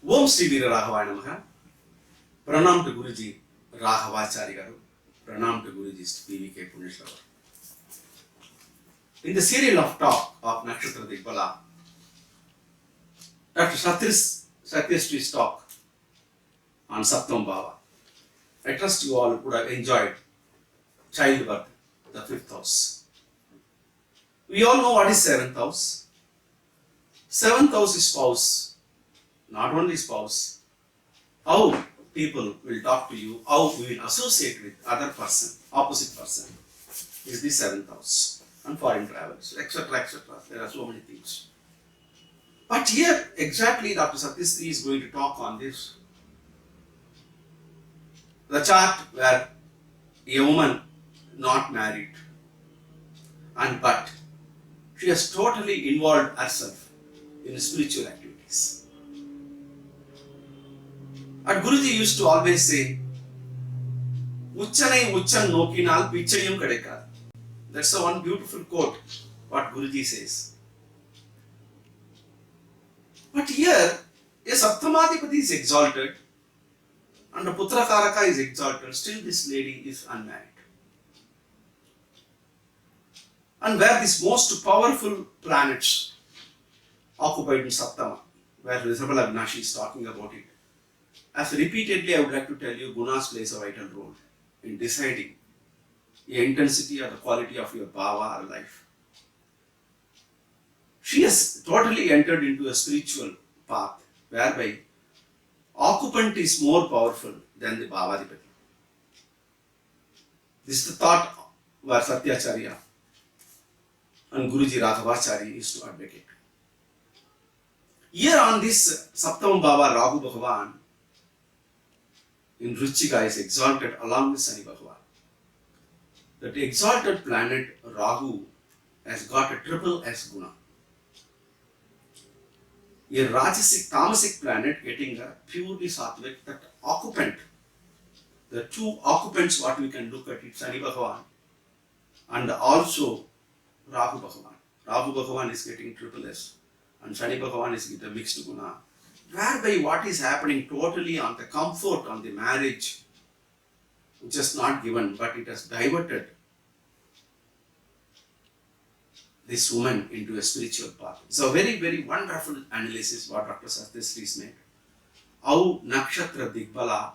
Om Sri Veera Raghavaya Namaha. Pranam to Guruji Raghavacharya Garu. Pranam to Guruji PVK Punishwar. In the serial of talk of Nakshatra Digbala, Dr.Satya Sree's talk on 7th Bhava. I trust you all would have enjoyed childbirth, the 5th house. We all know what is 7th house. 7th house is spouse, not only spouse. How people will talk to you, how we will associate with other person, opposite person, is the 7th house. And foreign travels, etc., etc. There are so many things. But here, exactly, Dr. Satya Sree is going to talk on this. The chart where a woman not married, but she has totally involved herself in spiritual activities. And Guruji used to always say, "Uchanai uchan nokinal pichayum kadekadu." That's the one beautiful quote, what Guruji says. But here, a Saptamadhipati is exalted and a Putra Karaka is exalted, still this lady is unmarried. And where these most powerful planets occupied in Saptama, where Rishabha Lagna is talking about it. As repeatedly, I would like to tell you, Gunas plays a vital role in deciding the intensity or the quality of your bhava or life. She has totally entered into a spiritual path whereby occupant is more powerful than the bhavadipati. This is the thought where Satyacharya and Guruji Raghavacharya used to advocate. Here on this Saptam Bhava, Rahu Bhagavan in Ruchika is exalted along with Sani Bhagavan. That exalted planet Rahu has got a triple S guna. A Rajasic, Tamasic planet getting a purely Sattvic, that occupant, the two occupants what we can look at it, Sani Bhagavan and also Rahu Bhagavan. Rahu Bhagavan is getting triple S and Sani Bhagavan is getting a mixed guna. Whereby what is happening totally on the comfort on the marriage, which is not given, but it has diverted this woman into a spiritual path. It's a very, very wonderful analysis what Dr. Satya Sree made. How Nakshatra Digbala,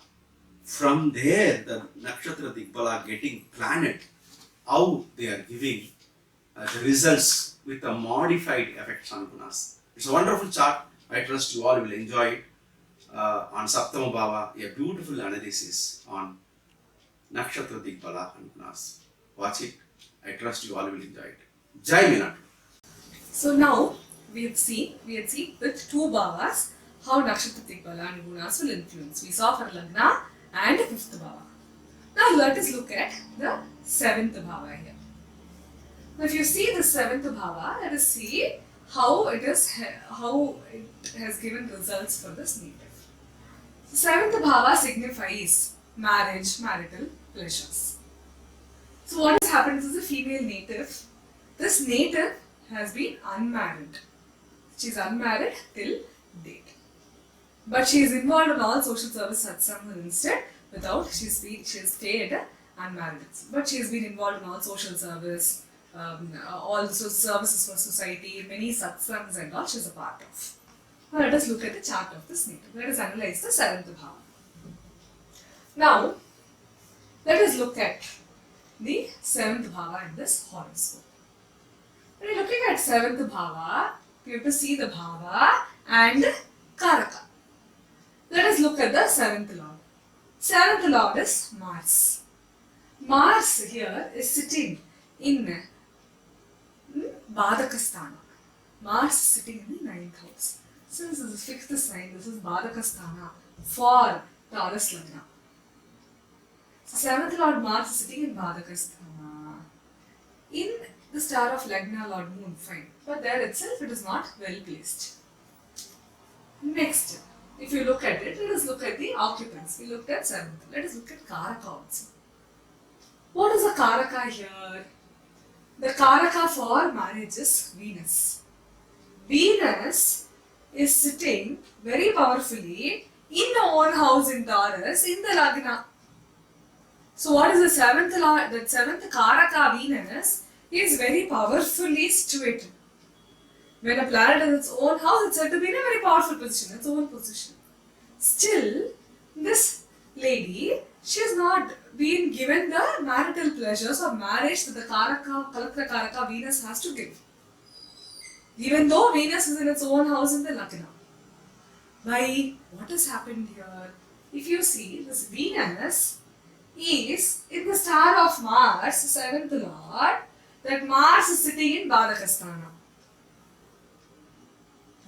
from there the Nakshatra Digbala getting planet, how they are giving the results with a modified effects on gunas. It's a wonderful chart. I trust you all will enjoy it. On Saptama Bhava, a beautiful analysis on Nakshatra Digbala and Gunas. Watch it. I trust you all will enjoy it. Jai Minatu. So now we had seen with two bhavas how Nakshatra Digbala and Gunas will influence. We saw for Lagna and 5th Bhava. Now let us look at the 7th Bhava here. Now if you see the 7th Bhava, let us see how it has given results for this native. The 7th Bhava signifies marriage, marital pleasures. So what has happened? This is a female native. This native has been unmarried. She is unmarried till date. But she is involved in all social service satsangs instead. She has stayed unmarried. But she has been involved in all social service, also services for society, many satsangs and all she is a part of. Now let us look at the chart of this native. Let us analyze the 7th Bhava. Now let us look at the 7th Bhava in this horoscope. When you are looking at 7th Bhava, you have to see the Bhava and Karaka. Let us look at the 7th Lord. 7th Lord is Mars. Mars here is sitting in Badakasthana. Mars is sitting in the 9th house. Since this is 5th sign, this is Badakasthana for Taurus Lagna. So 7th Lord Mars is sitting in Badakasthana. In the star of Lagna, Lord Moon, fine. But there itself it is not well placed. Next, if you look at it, let us look at the occupants. We looked at 7th. Let us look at Karaka also. What is the Karaka here? The Karaka for marriage is Venus. Venus is sitting very powerfully in the own house in Taurus in the Lagna. So what is the seventh law? The seventh Karaka Venus is very powerfully situated. When a planet is in its own house, it's said to be in a very powerful position, its own position. Still, this lady, she has not been given the marital pleasures or marriage that the Kalatra Karaka Venus has to give. Even though Venus is in its own house in the Lagna. Why? What has happened here? If you see, this Venus is in the star of Mars, 7th Lord, that Mars is sitting in Badakasthana.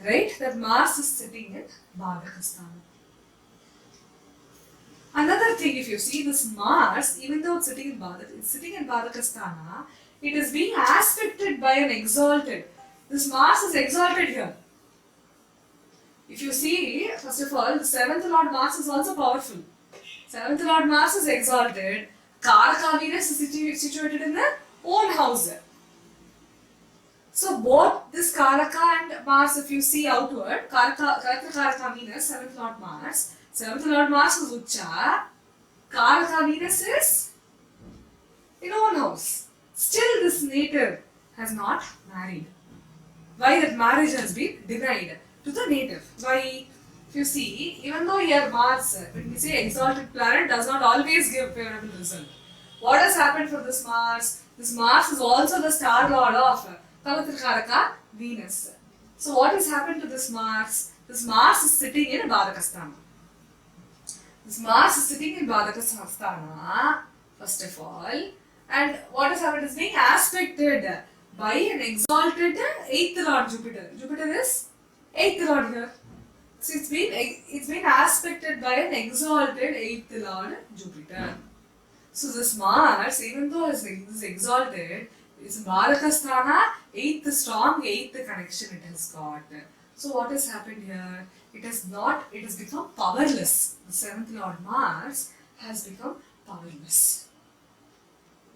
Right? That Mars is sitting in Badakasthana. Another thing, if you see this Mars, even though it's sitting in Badakasthana, it is being aspected by an exalted. This Mars is exalted here. If you see, first of all, the 7th Lord Mars is also powerful. 7th Lord Mars is exalted. Karaka Venus is situated in their own house. So both this Karaka and Mars, if you see outward, Karaka Venus, 7th Lord Mars. 7th Lord Mars is Ucha. Karaka Venus is in own house. Still this native has not married. Why that marriage has been denied to the native? Why? If you see, even though here Mars, when we say exalted planet, does not always give favorable result. What has happened for this Mars? This Mars is also the star lord of Kalatrikaraka Venus. So what has happened to this Mars? This Mars is sitting in Badakasthana. This Mars is sitting in Badakasthana, first of all. And what has happened is being aspected by an exalted 8th Lord Jupiter. Jupiter is 8th Lord here. So it's been aspected by an exalted 8th Lord Jupiter. So this Mars, even though it is exalted, it's Badakasthana, 8th strong, 8th connection it has got. So what has happened here? It has become powerless. The 7th Lord Mars has become powerless.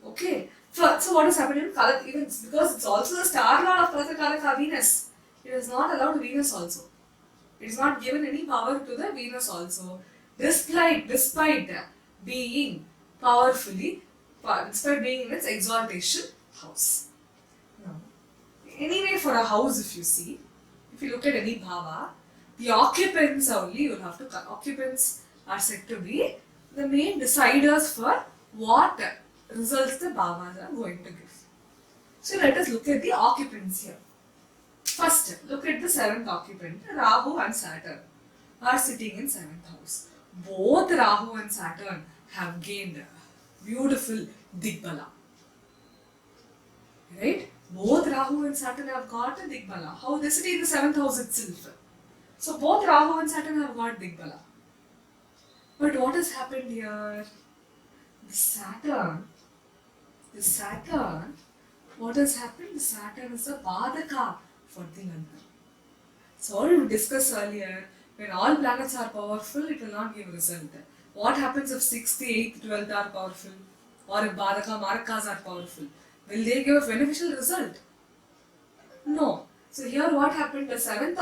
Okay. So what has happened in Kalatra, even because it's also the star lord of Kalatra Venus, it is not allowed Venus also. It is not given any power to the Venus also, despite being despite being in its exaltation house. Now, anyway, for a house, if you look at any bhava, the occupants occupants are said to be the main deciders for what results the bhavas are going to give. So let us look at the occupants here. First, look at the 7th occupant. Rahu and Saturn are sitting in 7th house. Both Rahu and Saturn have gained beautiful Digbala. Right? Both Rahu and Saturn have got a Digbala. How they sit in the 7th house itself. So both Rahu and Saturn have got Digbala. But what has happened here? The Saturn, what has happened? The Saturn is a Badaka for the Lagna. So we discussed earlier, when all planets are powerful, it will not give result. What happens if 6th, 8th, 12th are powerful? Or if Badaka, Marakas are powerful? Will they give a beneficial result? No. So here what happened? The 7th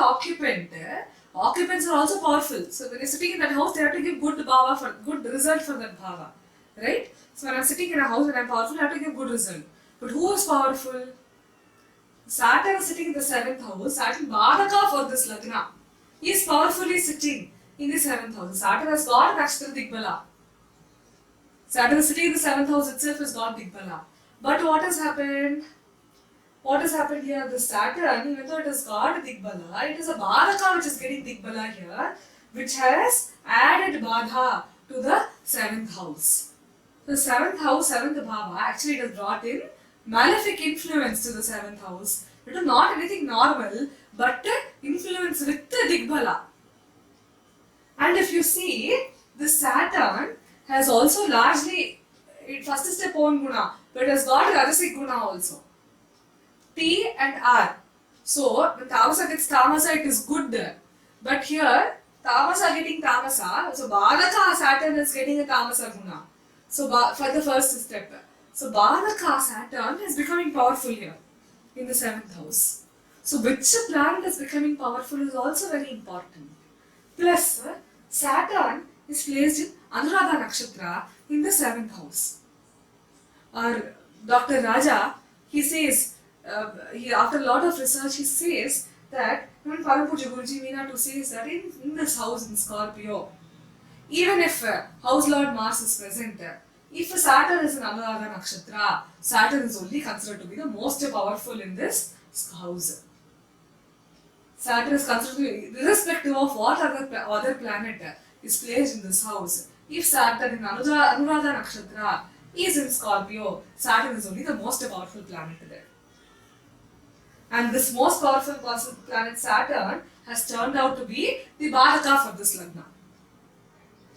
occupants are also powerful. So when you're sitting in that house, they have to give good result for that bhava. Right? So when I'm sitting in a house and I'm powerful, I have to give good result. But who is powerful? Saturn is sitting in the 7th house. Saturn Badaka for this Lagna. He is powerfully sitting in the 7th house. Saturn has got Nakshatra Digbala. Saturn is sitting in the 7th house itself has got Digbala. But what has happened? What has happened here? The Saturn, even though it has got Digbala, it is a Badaka which is getting Digbala here, which has added Badha to the 7th house. The 7th house, 7th Bhava, actually it has brought in malefic influence to the 7th house. It is not anything normal, but influence with the Digbala. And if you see, the Saturn has also largely, it first is step own guna, but it has got Rajasic guna also. T and R. So, when Tamasa gets Tamasa, it is good. But here, Tamasa getting Tamasa, so Badaka Saturn is getting a Tamasa guna. So, for the first step. So, Badaka Saturn is becoming powerful here in the 7th house. So which planet is becoming powerful is also very important. Plus, Saturn is placed in Anuradha Nakshatra in the 7th house. Our Dr. Raja, he says, after a lot of research, he says that, even Parapuja Guruji Meena to says that in this house in Scorpio, even if House Lord Mars is present, if Saturn is in Anuradha Nakshatra, Saturn is only considered to be the most powerful in this house. Saturn is considered to be, irrespective of what other planet is placed in this house. If Saturn in Anuradha Nakshatra is in Scorpio, Saturn is only the most powerful planet there. And this most powerful planet Saturn has turned out to be the Badaka for this Lagna.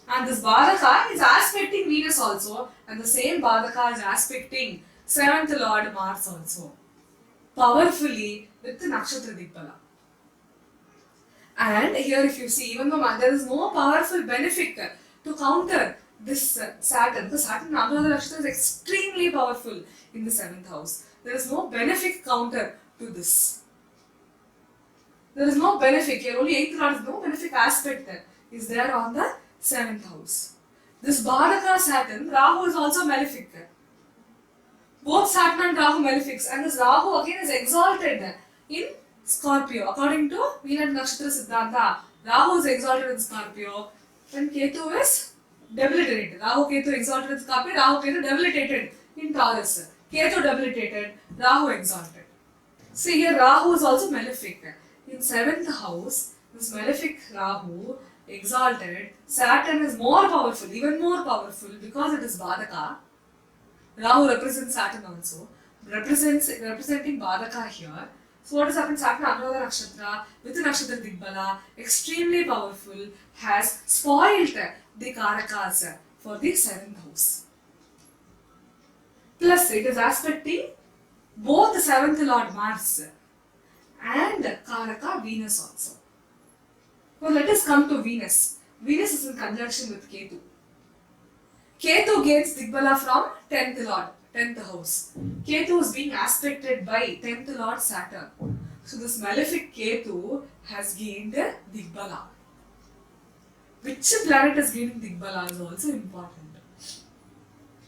And this Badaka is aspecting Venus also, and the same Badaka is aspecting 7th Lord Mars also, powerfully with the Nakshatra Digbala. And here if you see, even though there is no powerful benefit to counter this Saturn, because Saturn in Anuradha Nakshatra is extremely powerful in the 7th house. There is no benefic counter to this. There is no benefic here, only 8th Lord is no benefic aspect is there on the 7th house. This Badaka Saturn, Rahu is also malefic. Both Saturn and Rahu malefics, and this Rahu again is exalted in Scorpio. According to Venus Nakshatra Siddhantha, Rahu is exalted in Scorpio and Ketu is debilitated. Rahu Ketu exalted in Scorpio, Rahu Ketu debilitated in Taurus. Ketu debilitated, Rahu exalted. See here, Rahu is also malefic. In 7th house, this malefic Rahu exalted, Saturn is more powerful, even more powerful because it is Badaka. Rahu represents Saturn also, representing Badaka here. So what has happened? Saturn Anuradha Nakshatra with the Nakshatra Digbala, extremely powerful, has spoiled the Karakas for the 7th house. Plus it is aspecting both the 7th Lord Mars and Karaka Venus also. Now let us come to Venus. Venus is in conjunction with Ketu. Ketu gains Digbala from 10th Lord, 10th house. Ketu is being aspected by 10th Lord Saturn. So this malefic Ketu has gained Digbala. Which planet is gaining Digbala is also important.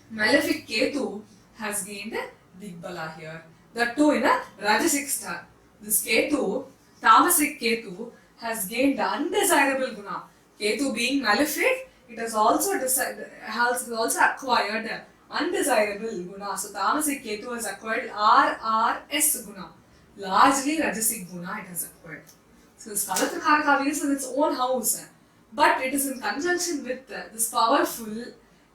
Malefic Ketu has gained Digbala here. That too in a Rajasic star. This Ketu, Tamasic Ketu, has gained undesirable guna. Ketu being malefic, it has also acquired undesirable guna. So Tamasic Ketu has acquired RRS guna. Largely Rajasic guna it has acquired. So this Kalatra Karaka Venus is in its own house. But it is in conjunction with this powerful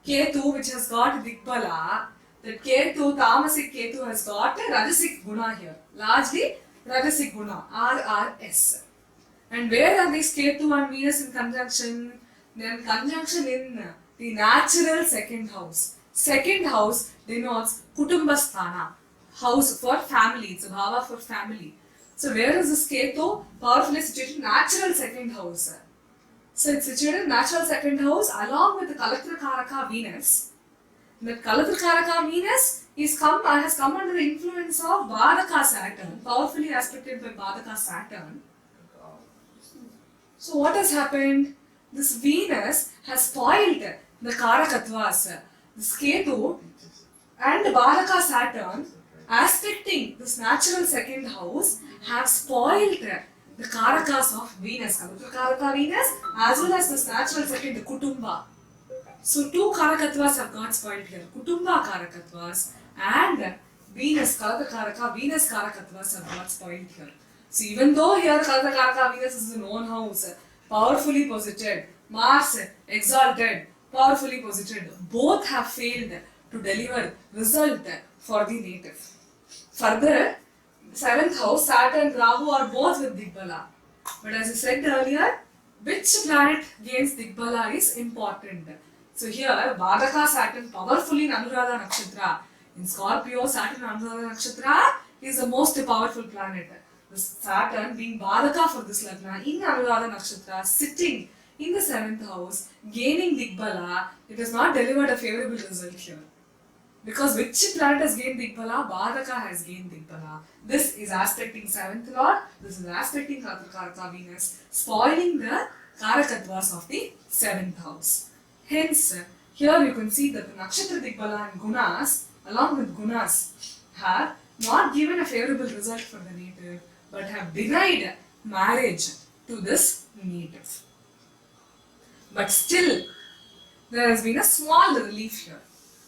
Ketu which has got Digbala. That Ketu, Tamasic Ketu has got a Rajasic guna here. Largely Rajasic guna, RRS. And where are these Ketu and Venus in conjunction? They are in conjunction in the natural 2nd house. 2nd house denotes Kutumbasthana, house for family. It's a bhava for family. So where is this Ketu? Powerfully situated in natural 2nd house. So it's situated in natural 2nd house along with the Kalatra Karaka Venus. That Kalatra Karaka Venus has come under the influence of Badaka Saturn, powerfully aspected by Badaka Saturn. So what has happened? This Venus has spoiled the Karakatvas. This Ketu and Badaka Saturn aspecting this natural 2nd house have spoiled the Karakas of Venus, Kalatra Karaka Venus as well as this natural 2nd, the Kutumba. So 2 Karakatvas have got spoiled here. Kutumba Karakatvas and Venus, Kalatra Karaka, Venus Karakatvas have got spoiled here. So even though here Kalatra Karaka Venus is in own house, powerfully posited, Mars exalted, powerfully posited, both have failed to deliver result for the native. Further, 7th house, Saturn and Rahu are both with Digbala. But as I said earlier, which planet gains Digbala is important. So here, Badaka Saturn powerfully in Anuradha Nakshatra. In Scorpio, Saturn Anuradha Nakshatra is the most powerful planet. This Saturn being Badaka for this Lagna in Anuradha Nakshatra, sitting in the 7th house, gaining Digbala, it has not delivered a favorable result here. Because which planet has gained Digbala? Badaka has gained Digbala. This is aspecting 7th Lord, this is aspecting Karaka Venus, spoiling the Karakatvas of the 7th house. Hence, here you can see that the Nakshatra Digbala and Gunas, along with Gunas, have not given a favorable result for the native, but have denied marriage to this native. But still, there has been a small relief here.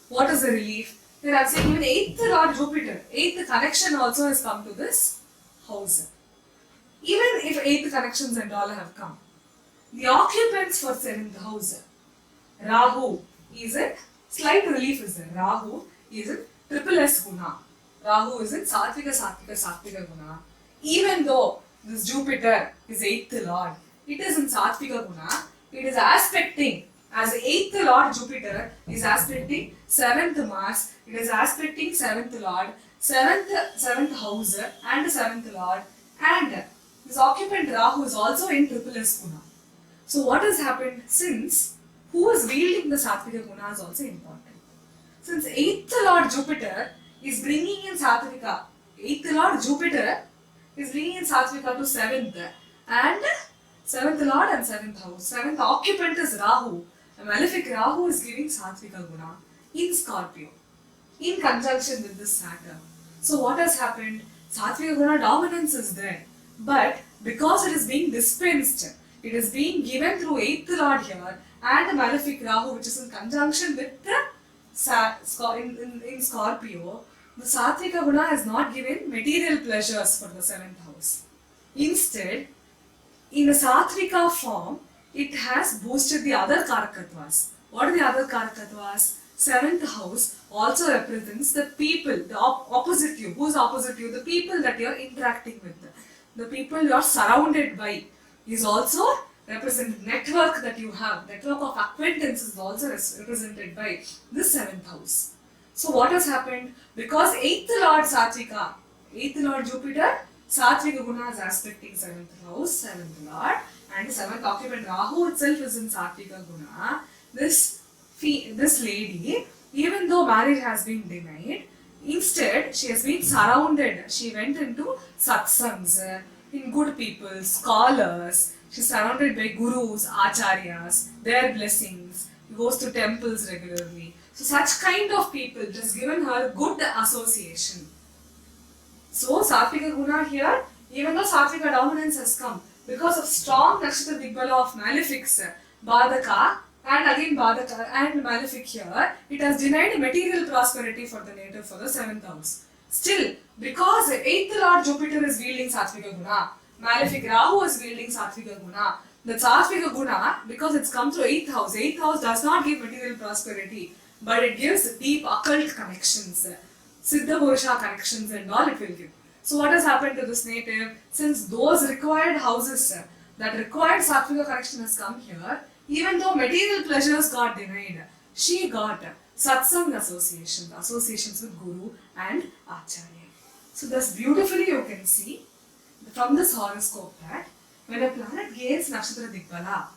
What is the relief? Then I am saying even 8th Lord Jupiter, 8th connection also has come to this house. Even if 8th connections and all have come, the occupants for 7th house, Rahu is in, slight relief is there. Rahu is in triple S guna. Rahu is in Satvika guna. Even though this Jupiter is 8th Lord, it is in Satvika guna, it is aspecting as 8th Lord Jupiter is aspecting 7th Mars, it is aspecting 7th Lord, 7th house and 7th Lord, and this occupant Rahu is also in triple S guna. So what has happened, since who is wielding the Satvika guna is also important. Since 8th Lord Jupiter is bringing in Satvika, 8th Lord Jupiter is bringing in Satvika to 7th, and 7th Lord and 7th house. 7th occupant is Rahu. A malefic Rahu is giving Satvika guna in Scorpio, in conjunction with this Saturn. So what has happened? Satvika guna dominance is there, but because it is being dispensed, it is being given through 8th Lord here and the malefic Rahu, which is in conjunction with the in Scorpio, the Satvika guna has not given material pleasures for the 7th house. Instead, in the Satvika form, it has boosted the other Karakatvas. What are the other Karakatvas? 7th house also represents the people, the opposite you. Who is opposite you? The people that you are interacting with. The people you are surrounded by is also represented. Network that you have, network of acquaintances is also represented by this 7th house. So what has happened? Because 8th Lord Satvika, 8th Lord Jupiter, Satvika guna is aspecting 7th house, 7th Lord, and 7th occupant Rahu itself is in Satvika guna. This lady, even though marriage has been denied, instead she has been surrounded. She went into satsangs, in good people, scholars. She's surrounded by gurus, acharyas, their blessings. She goes to temples regularly. So such kind of people, it has given her good association. So Satvika guna here, even though Satvika dominance has come, because of strong Nakshatra Digbala of malefics, Badaka, and again Badaka and malefic here, it has denied material prosperity for the native for the 7th house. Still, because 8th Lord Jupiter is wielding Satvika guna, malefic Rahu is wielding Satvika guna, the Satvika guna, because it's come through 8th house, 8th house does not give material prosperity, but it gives deep occult connections, Siddha Purusha connections and all it will give. So what has happened to this native? Since those required houses that required Satvika connection has come here, even though material pleasures got denied, she got satsang associations with Guru and Acharya. So thus beautifully you can see from this horoscope that when a planet gains Nakshatra Digbala,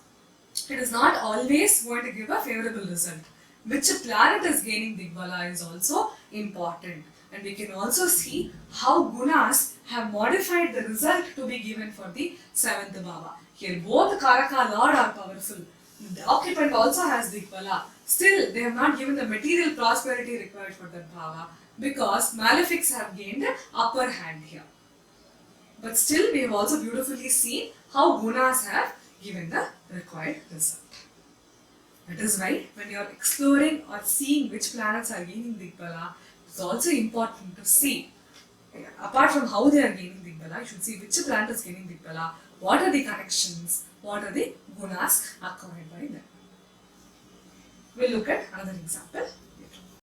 it is not always going to give a favorable result. Which planet is gaining Digbala is also important. And we can also see how gunas have modified the result to be given for the 7th Bhava. Here both Karaka Lord are powerful. The occupant also has Digbala. Still, they have not given the material prosperity required for that Bhava because malefics have gained upper hand here. But still, we have also beautifully seen how gunas have given the required result. That is why when you are exploring or seeing which planets are gaining Digbala, it's also important to see, apart from how they are gaining Digbala, you should see which planet is gaining Digbala, what are the connections, what are the gunas acquired by them. We'll look at another example.